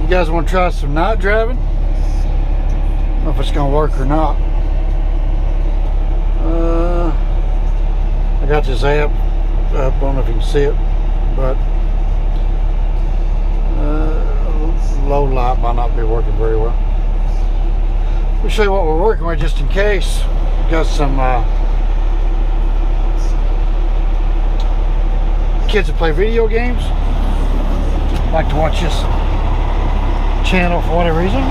You guys want to try some night driving? I don't know if it's gonna work or not. I got this app up. I don't know if you can see it, but low light might not be working very well. We'll show you what we're working with just in case. Got some kids that play video games, like to watch this channel for whatever reason.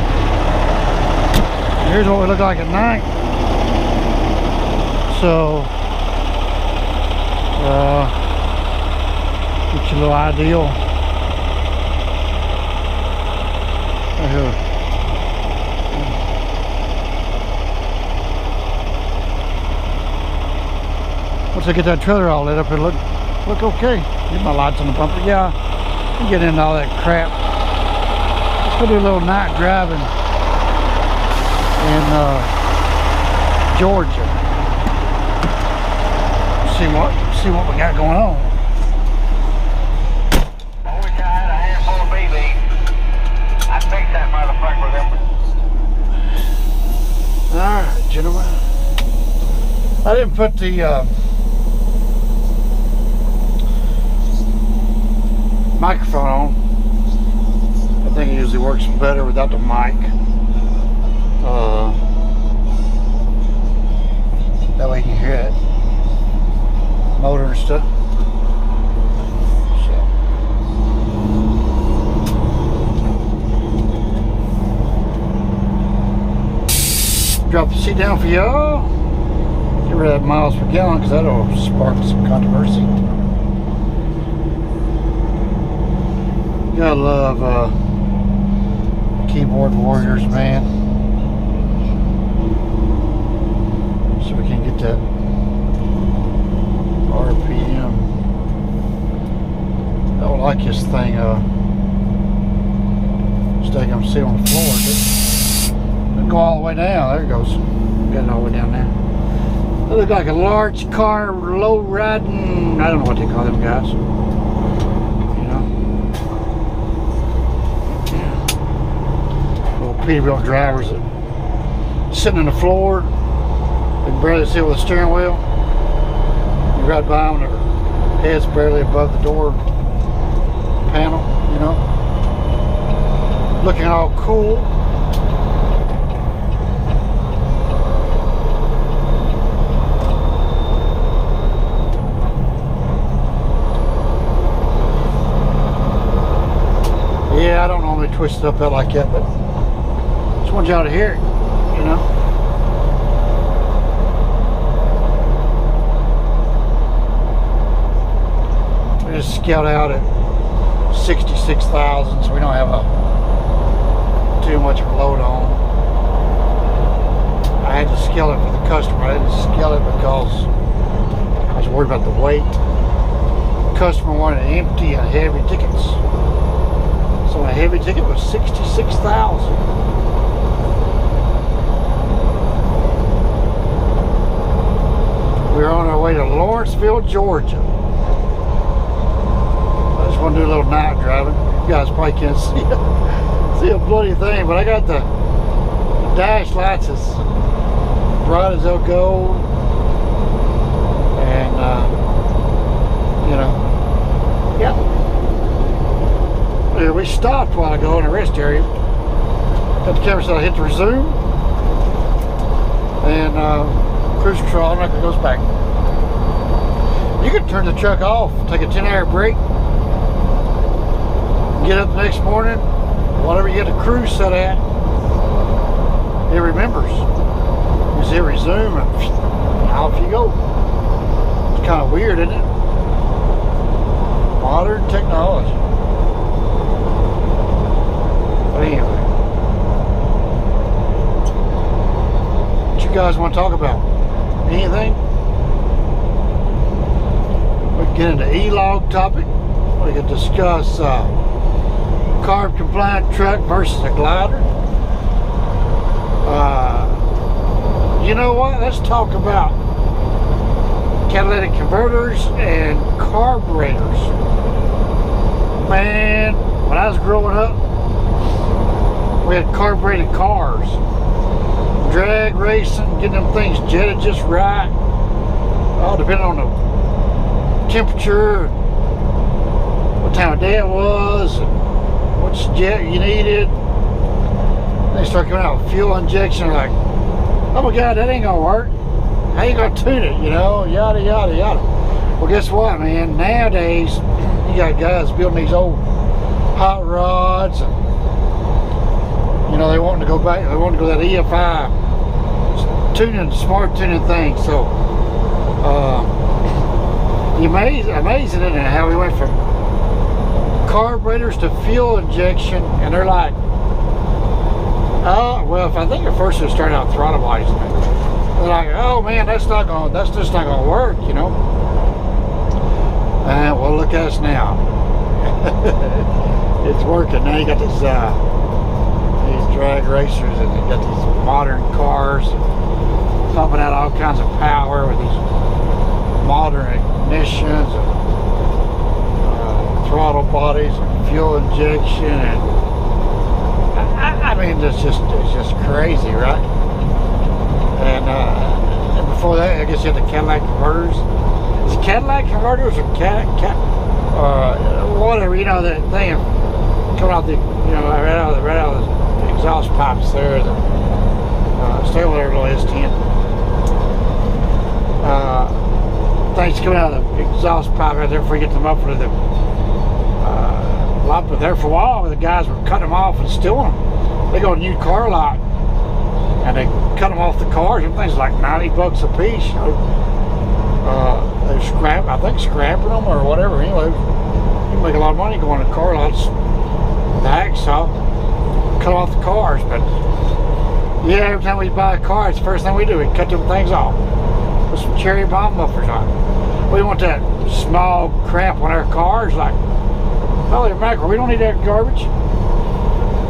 Here's what we look like at night. So get you a little ideal. Right here. Once I get that trailer all lit up, it'll look okay. Get my lights on the bumper. Yeah, I'm getting into all that crap. Let's go do a little night driving in Georgia. See what we got going on. I wish I had a handful of BB. I'd fix that motherfucker with them. Alright, gentlemen. I didn't put the microphone on. I think it usually works better without the mic. That way you can hear it. Motor and stuff. So. Drop the seat down for y'all. Get rid of that miles per gallon because that'll spark some controversy. Gotta love keyboard warriors, man. So we can get that RPM. I don't like this thing staying on the floor. It'll go all the way down. There it goes. Got it all the way down there. They look like a large car, low riding. I don't know what they call them guys. Peterbilt drivers that sitting on the floor, they can barely see with the steering wheel. You ride by them, their head's barely above the door panel, you know, looking all cool. Yeah, I don't normally twist it up that like that, but just want y'all to hear it, you know. We just scaled out at 66,000, so we don't have too much of a load on. I had to scale it for the customer. I didn't scale it because I was worried about the weight. The customer wanted empty and heavy tickets. So a heavy ticket was 66,000. We're on our way to Lawrenceville, Georgia. I just want to do a little night driving. You guys probably can't see a bloody thing, but I got the dash lights as bright as they'll go, and you know, yeah. Here, we stopped a while ago in a rest area. Got the camera, so I hit the resume, and cruise control automatically goes back. You can turn the truck off, take a 10-hour break, get up the next morning, whatever you get the cruise set at, it remembers. You just hit resume and off you go. It's kind of weird, isn't it? Modern technology. But anyway, what you guys want to talk about? Anything? We can get into E-log topic. We can discuss carb compliant truck versus a glider. You know what? Let's talk about catalytic converters and carburetors. Man, when I was growing up, We had carbureted cars, drag racing, getting them things jetted just right. All depending on the temperature, what time of day it was, which jet you needed. They start coming out with fuel injection. Like, oh my God, that ain't gonna work. How you gonna tune it? You know, yada yada yada. Well, guess what, man? Nowadays, you got guys building these old hot rods, and you know they wanting to go back. They want to go that EFI tuning, smart tuning thing. So, amazing, isn't it? How we went from carburetors to fuel injection, and they're like, oh, well, if I think at first it started out throttleizing it. They're like, oh man, that's just not gonna work, you know. Well, look at us now. It's working. Now you got these drag racers, and you got these modern cars pumping out all kinds of power with these modern ignitions and throttle bodies and fuel injection, and I mean, it's just crazy, right? And before that, I guess you had the Cadillac converters. Is it Cadillac converters or whatever? You know, that thing coming out the, you know, right out of the exhaust pipes there. The stay with there, little S10. Things coming out of the exhaust pipe right there before you get them up to the lot. But there for a while, the guys were cutting them off and stealing them. They go to a new car lot and they cut them off the cars. And things like $90 a piece. You know, they I think scrapping them or whatever. Anyway, you can make a lot of money going to car lots. The hacksaw, cut off the cars. But yeah, every time we buy a car, it's the first thing we do. We cut them things off. Put some cherry bomb mufflers on. We want that small crap on our cars. Like, holy mackerel, we don't need that garbage.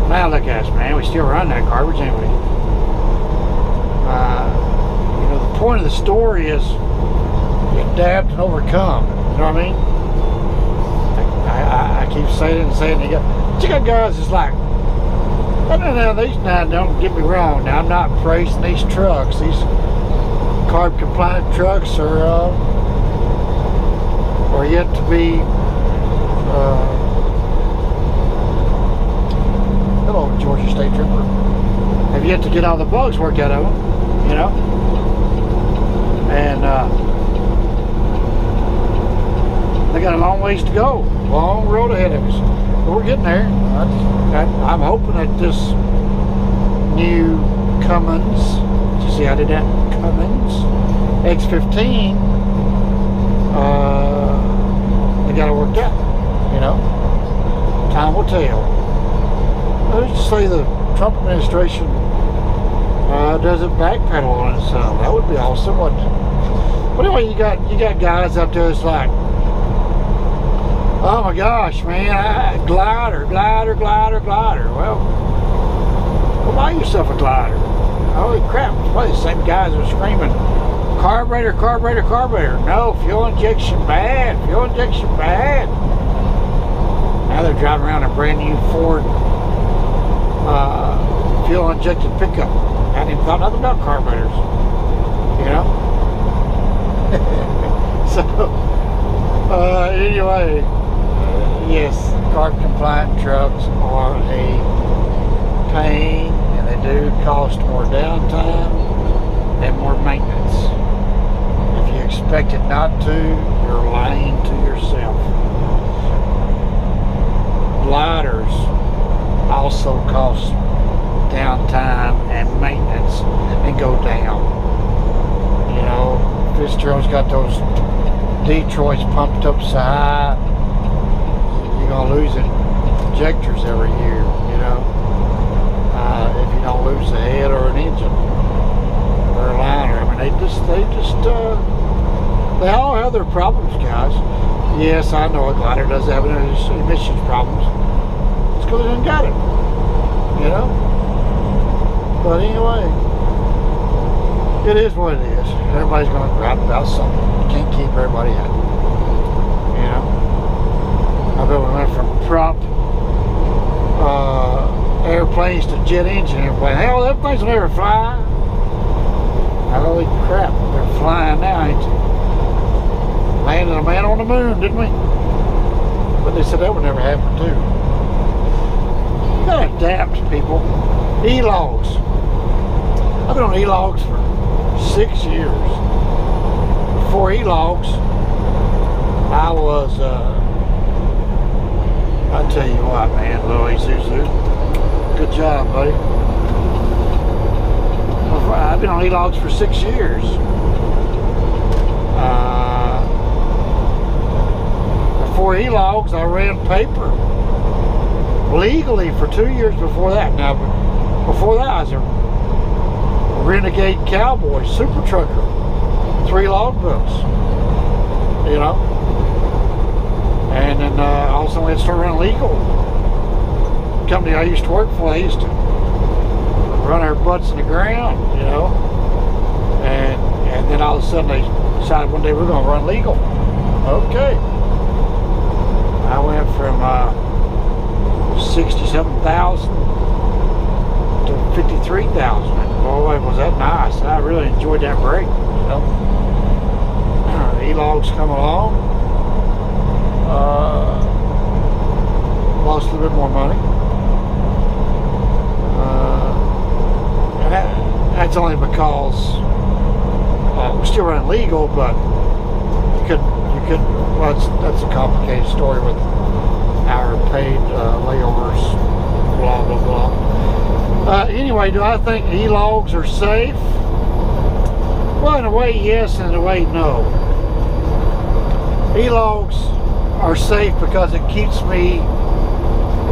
Now look at us, man. We still run that garbage, ain't we? You know, the point of the story is you adapt and overcome. You know what I mean? I keep saying it and saying it. You got guys that's like, now don't get me wrong. Now I'm not praising these trucks. These carb compliant trucks are yet to be. Hello, Georgia State Trooper. Have yet to get all the bugs worked out of them, you know. And they got a long ways to go, long road ahead of us. But we're getting there. I'm hoping that this new Cummins, did you see I did that? Cummins X15, they got it worked out, you know. Time will tell. Let's just say the Trump administration doesn't backpedal on itself. That would be awesome, wouldn't it? But anyway, you got guys up there that's like, oh my gosh, man, glider. Well, buy yourself a glider. Holy crap, it's probably the same guys that are screaming, carburetor. No, fuel injection bad. Now they're driving around a brand new Ford fuel injected pickup. I hadn't even thought nothing about carburetors, you know. So anyway, yes, carb compliant trucks are a pain, and they do cost more downtime and more maintenance. If you expect it not to, you're lying to yourself. Gliders also cost downtime and maintenance and go down. You know, Fitzgerald's got those Detroits pumped up so high, you're gonna lose injectors every year, you know, if you don't lose the head or an engine or a liner. I mean, they all have their problems, guys. Yes, I know a glider does have emissions problems. It's because they didn't got it, you know. But anyway, it is what it is. Everybody's going to gripe about something. You can't keep everybody happy, you know. I bet we went from prop airplane planes to jet engine airplane. Hell, them things will never fly. Holy crap, they're flying now, ain't they? Landed a man on the moon, didn't we? But they said that would never happen too. You gotta adapt, people. E-logs. I've been on E-logs for 6 years. Before E-logs, I was, I tell you what, man, Louis Zuzu, good job, buddy. I've been on E-logs for 6 years. Before E-logs, I ran paper legally for 2 years before that. Now, before that, I was a renegade cowboy, super trucker, 3 logbooks, you know. And then all of a sudden we had to start running legal. The company I used to work for, they used to run our butts in the ground, you know. And then all of a sudden they decided one day we're going to run legal. Okay. I went from 67,000 to 53,000. Boy, was that nice. I really enjoyed that break, you know. E-logs come along. Lost a little bit more money. And that's only because we're still running legal, but you could, well, that's a complicated story with our paid layovers, blah, blah, blah. Anyway, do I think E-logs are safe? Well, in a way, yes, and in a way, no. E-logs are safe because it keeps me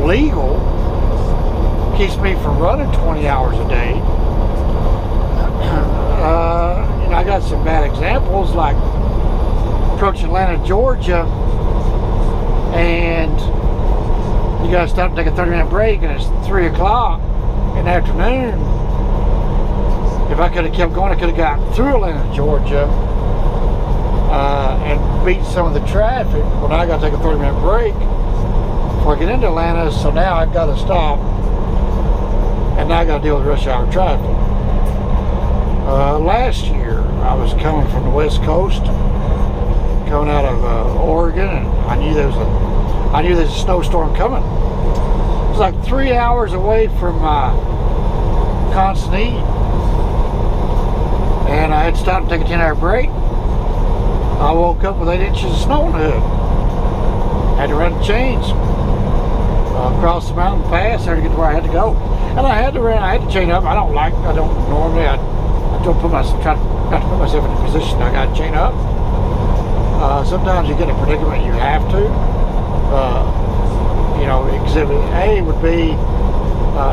legal, keeps me from running 20 hours a day. You know, I got some bad examples, like approaching Atlanta, Georgia, and you gotta stop and take a 30-minute break, and it's 3 o'clock in the afternoon. If I could have kept going, I could have got through Atlanta, Georgia, and beat some of the traffic. Well, now I got to take a 30-minute break before I get into Atlanta, so now I've got to stop, and now I got to deal with rush hour traffic. Last year, I was coming from the West Coast, coming out of Oregon, and I knew there was a snowstorm coming. It was like 3 hours away from Constantine, and I had to stop and take a 10-hour break. I woke up with 8 inches of snow in the hood. Had to run the chains across the mountain pass there to get to where I had to go, and I had to chain up. I don't normally. I don't try not to put myself in a position I got to chain up. Sometimes you get in a predicament you have to. You know, exhibit A would be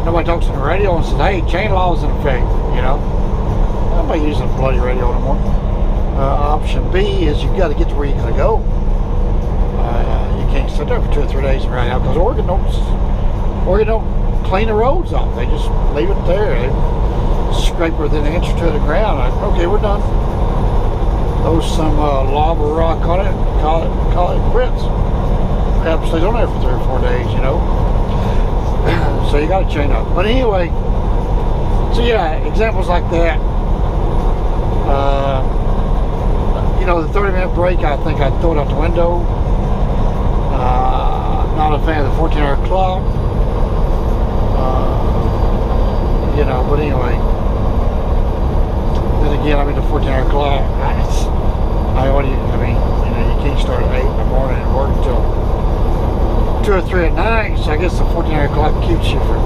nobody talks on the radio and says, "Hey, chain law's in effect." You know, nobody using the bloody radio anymore. Option B is you've got to get to where you're going to go. You can't sit there for 2 or 3 days and ride out, because Oregon don't clean the roads off. They just leave it there. They scrape within an inch or 2 of the ground. Okay, we're done. Throw some lava rock on it, call it quits. Perhaps stays on there for 3 or 4 days, you know. So you got to chain up. But anyway, so yeah, examples like that. You know, the 30-minute break, I think I'd throw it out the window. Not a fan of the 14-hour clock. You know, but anyway. Then again, I mean, the 14-hour clock. You know, you can't start at 8 in the morning and work until 2 or 3 at night. So I guess the 14-hour clock keeps you from.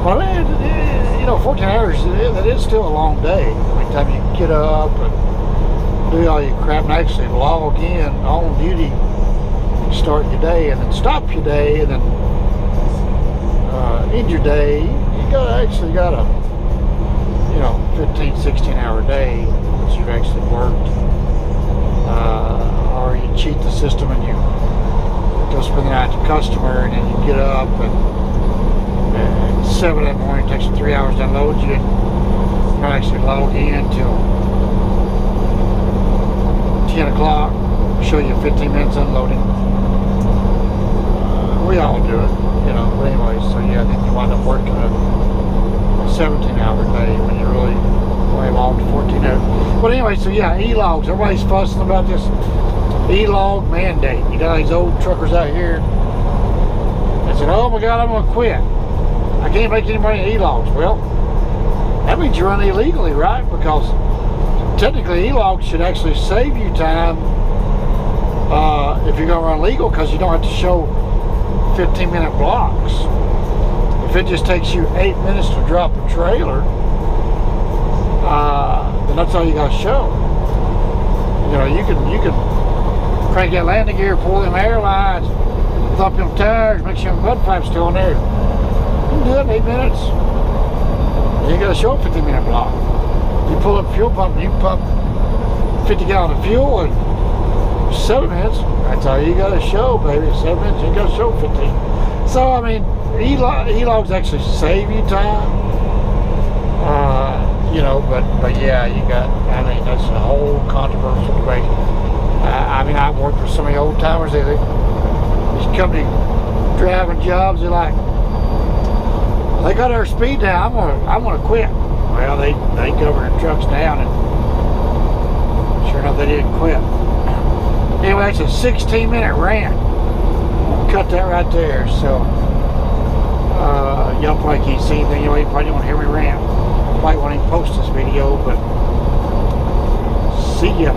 Well, you know, 14 hours, that is still a long day. By the time you get up and do all your crap and actually log in on duty, start your day and then stop your day and then end your day. You got a, you know, 15, 16-hour day that you've actually worked. Or you cheat the system and you go spend the night at the customer, and then you get up and 7 in the morning, it takes you 3 hours to unload you, and you don't actually log in till 10 o'clock, show you 15 minutes unloading. We all do it, you know, but anyway, so yeah, then you wind up so yeah, e-logs. Everybody's fussing about this e-log mandate. You got these old truckers out here that said, oh my God, I'm going to quit. I can't make any money in e-logs. Well, that means you run illegally, right? Because technically e-logs should actually save you time if you're going to run legal, because you don't have to show 15-minute blocks. If it just takes you 8 minutes to drop a trailer, then that's all you got to show. You know, you can crank that landing gear, pull them airlines, thump them tires, make sure the mud flap's still in there. You can do it in 8 minutes. You ain't got to show a 15-minute block. You pull up a fuel pump and you pump 50 gallons of fuel in 7 minutes. That's all you got to show, baby. 7 minutes, you ain't got to show 15. So, I mean, e-logs actually save you time. You know, but yeah, you got, I mean, that's a whole controversial debate. I mean, I've worked with so many old timers, these company driving jobs, they're like, they got our speed down, I'm gonna quit. Well, they cover their trucks down, and sure enough, they didn't quit. Anyway, it's a 16-minute rant. Cut that right there. So y'all probably can't see anything. You probably don't want to hear me rant. Probably won't even post this video, but see ya.